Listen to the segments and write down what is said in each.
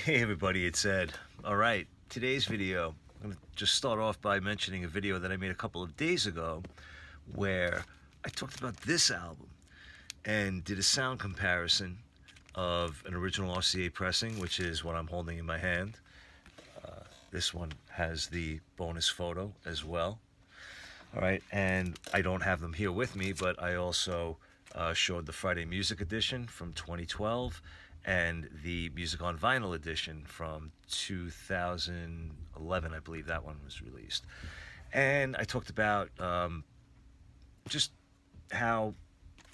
Hey everybody, it's Ed. Alright, today's video, I'm going to just start off by mentioning a video that I made a couple of days ago where I talked about this album and did a sound comparison of an original RCA pressing, which is what I'm holding in my hand. This one has the bonus photo as well. Alright, and I don't have them here with me, but I also showed the Friday Music Edition from 2012 and the Music on Vinyl edition from 2011, I believe that one was released. And I talked about just how,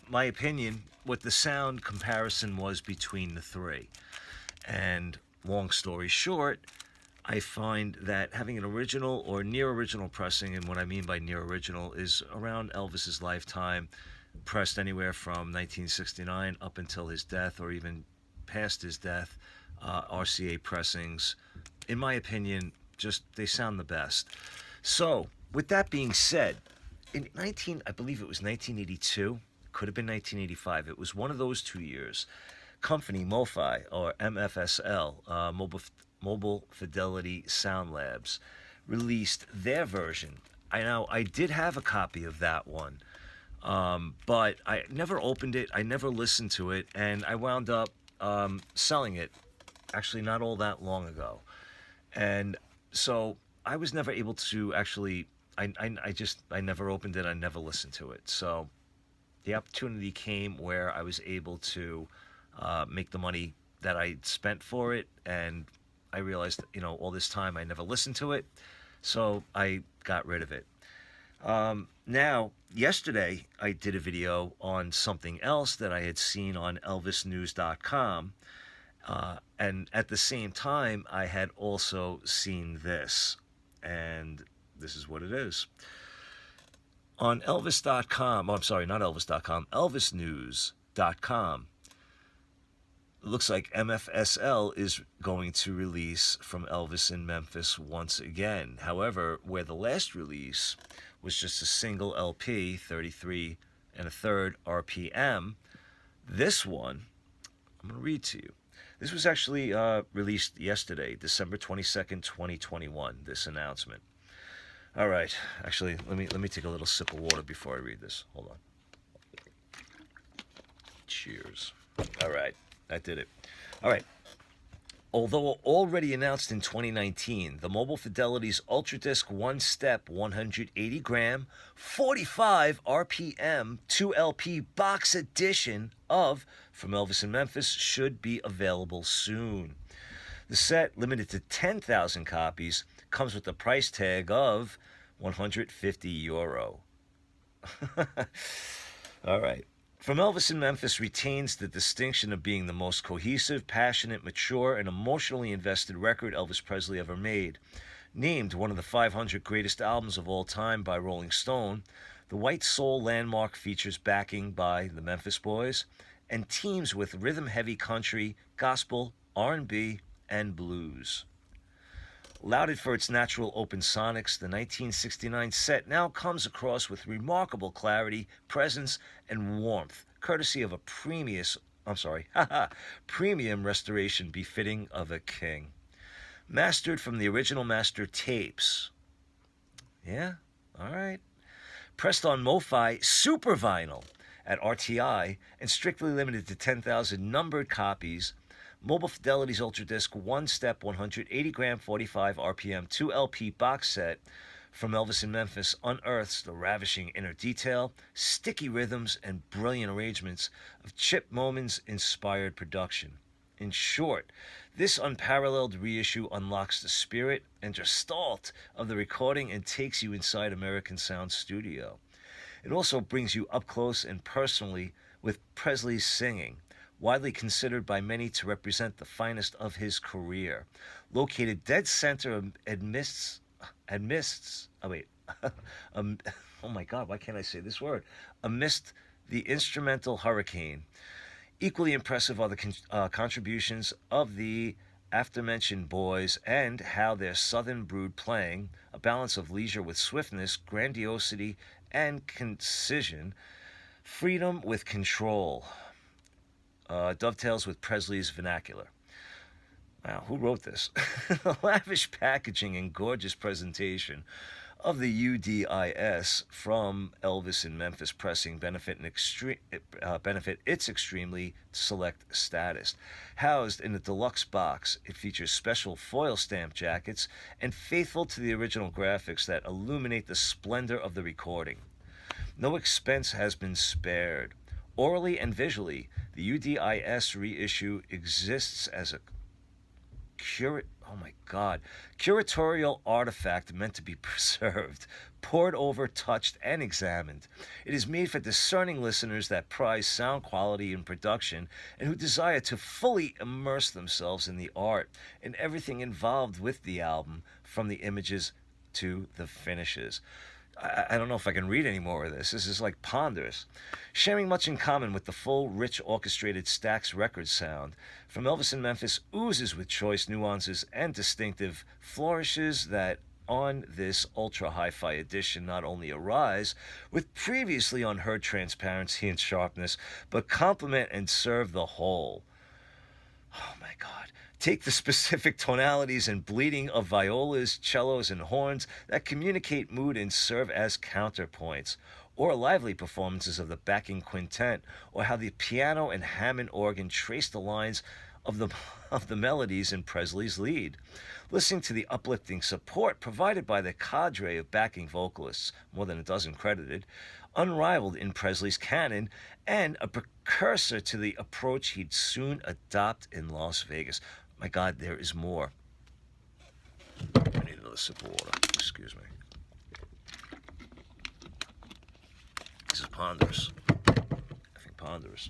my opinion, what the sound comparison was between the three. And long story short, I find that having an original or near original pressing, and what I mean by near original is around Elvis's lifetime, pressed anywhere from 1969 up until his death or even past his death, RCA pressings, in my opinion, just they sound the best. So, with that being said, I believe it was 1982, could have been 1985. It was one of those 2 years. Company MoFi or MFSL, Mobile Fidelity Sound Labs, released their version. I did have a copy of that one, but I never opened it. I never listened to it, and I wound up selling it actually not all that long ago. And so I was never able to actually, I never opened it. I never listened to it. So the opportunity came where I was able to make the money that I spent for it, and I realized, all this time I never listened to it, so I got rid of it. Now, yesterday I did a video on something else that I had seen on elvisnews.com, and at the same time I had also seen this, and this is what it is. On Elvis.com, oh, I'm sorry, not Elvis.com, elvisnews.com, it looks like MFSL is going to release From Elvis in Memphis once again. However, where the last release was just a single LP, 33 and a third RPM, this one, I'm going to read to you. This was actually released yesterday, December 22nd, 2021, this announcement. All right, actually, let me take a little sip of water before I read this. Hold on. Cheers. All right. I did it. All right. Although already announced in 2019, the Mobile Fidelity's Ultra Disc One Step 180 gram, 45 RPM 2 LP box edition of From Elvis in Memphis should be available soon. The set, limited to 10,000 copies, comes with a price tag of €150. All right. From Elvis in Memphis retains the distinction of being the most cohesive, passionate, mature, and emotionally invested record Elvis Presley ever made. Named one of the 500 greatest albums of all time by Rolling Stone, the White Soul landmark features backing by the Memphis Boys and teams with rhythm-heavy country, gospel, R&B, and blues. Lauded for its natural open sonics, the 1969 set now comes across with remarkable clarity, presence, and warmth, courtesy of a premium restoration befitting of a king. Mastered from the original master tapes. Yeah? All right. Pressed on MoFi Super Vinyl at RTI and strictly limited to 10,000 numbered copies, Mobile Fidelity's Ultra Disc One Step 180 gram 45 RPM 2 LP box set From Elvis in Memphis unearths the ravishing inner detail, sticky rhythms, and brilliant arrangements of Chip Moman's inspired production. In short, this unparalleled reissue unlocks the spirit and gestalt of the recording and takes you inside American Sound Studio. It also brings you up close and personally with Presley's singing, widely considered by many to represent the finest of his career. Located dead center amidst oh my God, why can't I say this word? Amidst the instrumental hurricane. Equally impressive are the contributions of the aforementioned boys and how their southern brood playing, a balance of leisure with swiftness, grandiosity, and concision, freedom with control, dovetails with Presley's vernacular. Wow, who wrote this? Lavish packaging and gorgeous presentation of the UDIS from Elvis in Memphis pressing benefit its extremely select status. Housed in a deluxe box, it features special foil stamp jackets and faithful to the original graphics that illuminate the splendor of the recording. No expense has been spared. Orally and visually, the UDIS reissue exists as a curatorial artifact meant to be preserved, pored over, touched, and examined. It is made for discerning listeners that prize sound quality and production and who desire to fully immerse themselves in the art and everything involved with the album, from the images to the finishes. I don't know if I can read any more of this. This is like ponderous. Sharing much in common with the full, rich, orchestrated Stax record sound, From Elvis in Memphis oozes with choice nuances and distinctive flourishes that on this ultra hi-fi edition not only arise with previously unheard transparency and sharpness, but complement and serve the whole. Oh my God. Take the specific tonalities and bleeding of violas, cellos, and horns that communicate mood and serve as counterpoints, or lively performances of the backing quintet, or how the piano and Hammond organ trace the lines of the melodies in Presley's lead. Listening to the uplifting support provided by the cadre of backing vocalists, more than a dozen credited, unrivaled in Presley's canon, and a precursor to the approach he'd soon adopt in Las Vegas. My God, there is more. I need another sip of water. Excuse me. This is ponderous. I think ponderous.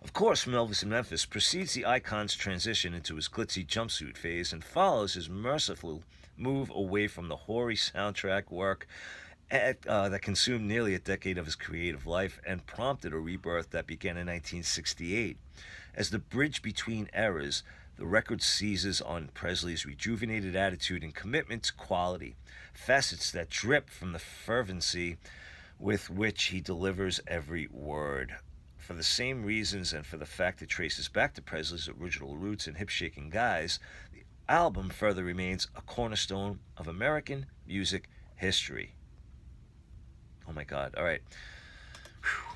Of course, From Elvis in Memphis precedes the icon's transition into his glitzy jumpsuit phase and follows his merciful move away from the hoary soundtrack work that consumed nearly a decade of his creative life and prompted a rebirth that began in 1968. As the bridge between eras, the record seizes on Presley's rejuvenated attitude and commitment to quality, facets that drip from the fervency with which he delivers every word. For the same reasons and for the fact it traces back to Presley's original roots and hip-shaking guise, the album further remains a cornerstone of American music history. Oh my God, all right. Whew.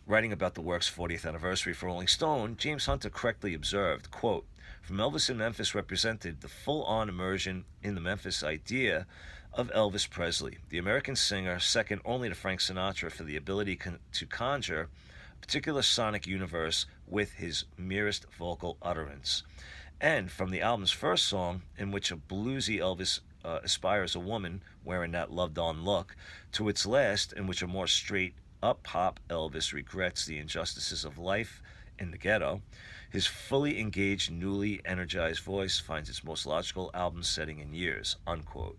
Writing about the work's 40th anniversary for Rolling Stone, James Hunter correctly observed, quote, From Elvis in Memphis represented the full-on immersion in the Memphis idea of Elvis Presley, the American singer, second only to Frank Sinatra for the ability to conjure a particular sonic universe with his merest vocal utterance. And from the album's first song, in which a bluesy Elvis aspires a woman wearing that loved-on look, to its last, in which a more straight-up pop Elvis regrets the injustices of life in the ghetto, his fully engaged, newly energized voice finds its most logical album setting in years, unquote.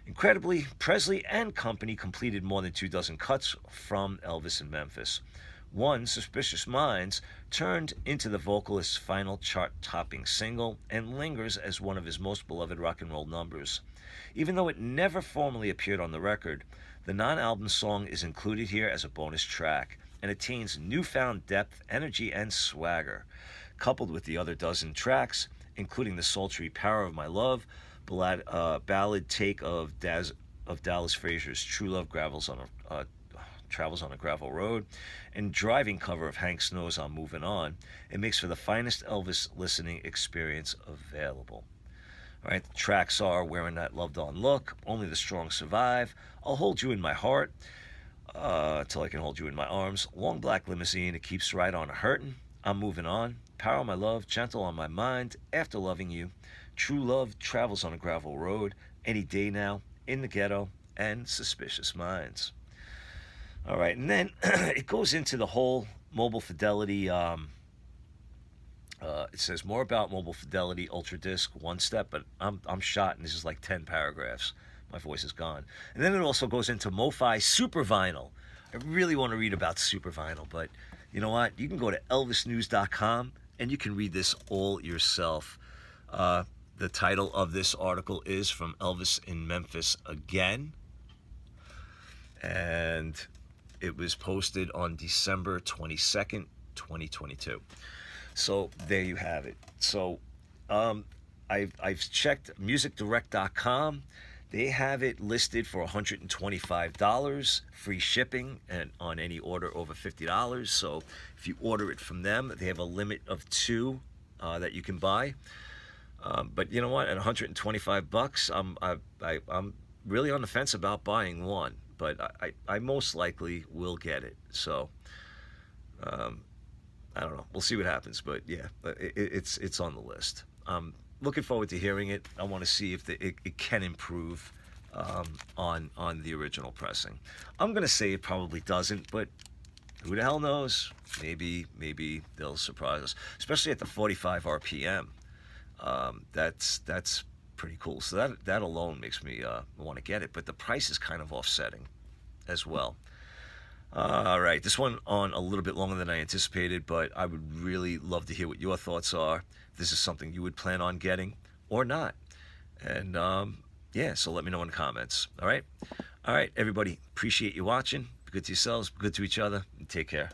Incredibly, Presley and company completed more than 24 cuts from Elvis in Memphis. One, Suspicious Minds, turned into the vocalist's final chart-topping single and lingers as one of his most beloved rock and roll numbers. Even though it never formally appeared on the record, the non-album song is included here as a bonus track and attains newfound depth, energy, and swagger. Coupled with the other dozen tracks, including the sultry Power of My Love, ballad take of Dallas Frazier's True Love Travels on a Gravel Road, and driving cover of Hank Snow's I'm Moving On, it makes for the finest Elvis listening experience available. All right, the tracks are Wearing That Loved On Look, Only the Strong Survive, I'll Hold You in My Heart, Till I Can Hold You in My Arms, Long Black Limousine, It Keeps Right On Hurtin', I'm Moving On, Power of My Love, Gentle on My Mind, After Loving You, True Love Travels on a Gravel Road, Any Day Now, In the Ghetto, and Suspicious Minds. All right, and then it goes into the whole Mobile Fidelity. It says more about Mobile Fidelity Ultra Disc One Step, but I'm shot, and this is like 10 paragraphs. My voice is gone. And then it also goes into MoFi Super Vinyl. I really want to read about Super Vinyl, but you know what? You can go to elvisnews.com and you can read this all yourself. The title of this article is From Elvis in Memphis Again, and it was posted on December 22nd, 2022. So there you have it. So I've checked musicdirect.com. They have it listed for $125, free shipping, and on any order over $50. So if you order it from them, they have a limit of two that you can buy. But you know what? At 125 bucks, I'm really on the fence about buying one. But I most likely will get it. So I don't know. We'll see what happens. But yeah, it's on the list. Looking forward to hearing it. I want to see if it can improve on the original pressing. I'm gonna say it probably doesn't, but who the hell knows? Maybe they'll surprise us, especially at the 45 RPM. That's pretty cool. So that alone makes me want to get it. But the price is kind of offsetting as well. All right, this one on a little bit longer than I anticipated, but I would really love to hear what your thoughts are. If this is something you would plan on getting or not. And yeah, so let me know in the comments. All right, everybody, appreciate you watching. Be good to yourselves, be good to each other, and take care.